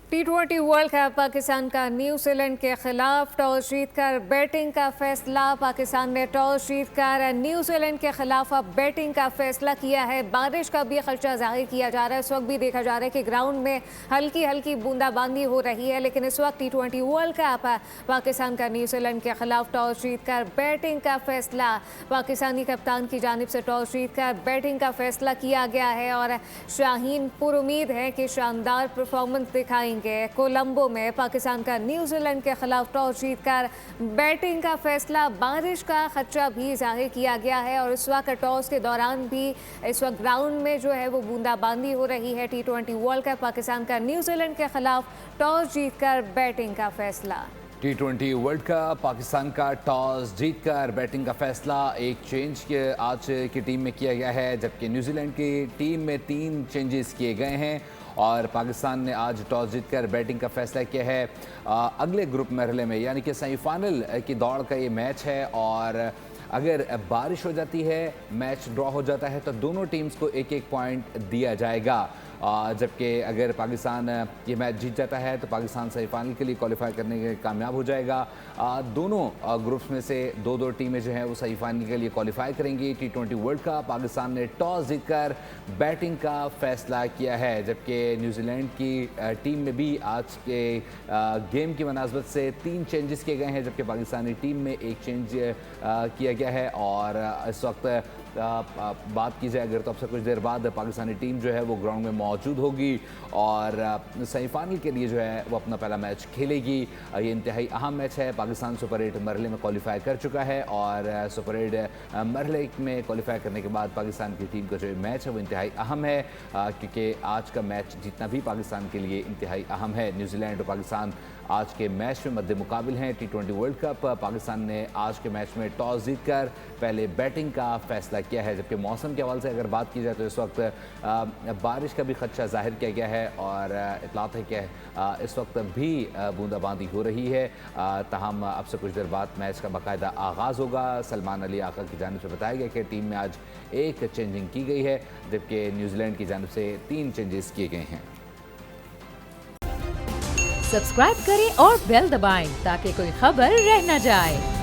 T20 world cup Pakistan का New Zealand के खिलाफ टॉस जीतकर बैटिंग का फैसला। पाकिस्तान ने टॉस जीतकर न्यूजीलैंड के खिलाफ अब बैटिंग का फैसला किया है। बारिश का भी खदशा जाहिर किया जा रहा है। इस वक्त भी देखा जा रहा है कि ग्राउंड में हल्की हल्की बूंदाबांदी हो रही है, लेकिन इस वक्त T20 वर्ल्ड कप पाकिस्तान का न्यूजीलैंड के खिलाफ टॉस जीतकर बैटिंग का फैसला। पाकिस्तानी कप्तान की जानिब से टॉस जीतकर बैटिंग का फैसला किया गया है और शाहीन पुरुमीद है कि शानदार परफॉर्मेंस दिखाएंगे। कोलंबो में पाकिस्तान का न्यूजीलैंड के खिलाफ टॉस जीतकर बैटिंग का फैसला। बारिश का खदशा भी जाहिर किया गया है और इस वक्त टॉस के दौरान भी इस वक्त ग्राउंड में जो है वो बूंदाबांदी हो रही है। T20 वर्ल्ड कप पाकिस्तान का न्यूजीलैंड के खिलाफ टॉस जीतकर बैटिंग का फैसला। T20 वर्ल्ड कप पाकिस्तान का टॉस जीतकर बैटिंग का फैसला। एक चेंज के आज की टीम में किया गया है, जबकि न्यूजीलैंड की टीम में 3 चेंजेस किए गए हैं और पाकिस्तान ने आज टॉस जीतकर बैटिंग का फैसला किया है। अगले ग्रुप मरहले में यानी कि सेमीफाइनल की दौड़ का ये मैच है और अगर बारिश हो जाती है, मैच ड्रॉ हो जाता है तो दोनों टीम्स को एक एक पॉइंट दिया जाएगा। जबकि अगर पाकिस्तान ये मैच जीत जाता है तो पाकिस्तान सेमीफाइनल के लिए क्वालिफाई करने के कामयाब हो जाएगा। दोनों ग्रुप्स में से 2-2 टीमें जो हैं वो सेमीफाइनल के लिए क्वालिफाई करेंगी। T20 वर्ल्ड कप पाकिस्तान ने टॉस जीतकर बैटिंग का फैसला किया है, जबकि न्यूजीलैंड की टीम में भी आज के गेम की मुनासबत से 3 चेंजेस किए गए हैं, जबकि पाकिस्तानी टीम में एक चेंज किया गया है। और इस वक्त बात की जाए अगर तो अब से कुछ देर बाद पाकिस्तानी टीम जो है वो ग्राउंड में मौजूद होगी और सेमीफाइनल के लिए जो है वो अपना पहला मैच खेलेगी। ये इंतहाई अहम मैच है। पाकिस्तान सुपर 8 मरहले में क्वालिफाई कर चुका है और सुपर 8 मरहले में क्वालिफाई करने के बाद पाकिस्तान की टीम का जो मैच है वो इंतहाई अहम है, क्योंकि आज का मैच जीतना भी पाकिस्तान के लिए इंतहाई अहम है। न्यूजीलैंड और पाकिस्तान आज के मैच में मद्दे मुकाबिल हैं। T20 वर्ल्ड कप पाकिस्तान ने आज के मैच में टॉस जीतकर पहले बैटिंग का फैसला किया है, जबकि मौसम के हवाले से अगर बात की जाए तो इस वक्त बारिश का भी खदशा जाहिर किया गया है और इतलात है कि इस वक्त भी बूंदाबांदी हो रही है। ताहम अब से कुछ देर बाद मैच का बाकायदा आगाज़ होगा। सलमान अली आका की जानिब से बताया गया कि टीम में आज एक चेंजिंग की गई है, जबकि न्यूजीलैंड की जानिब से 3 चेंजेस किए गए हैं। सब्सक्राइब करें और बेल दबाएं ताकि कोई खबर रह न जाए।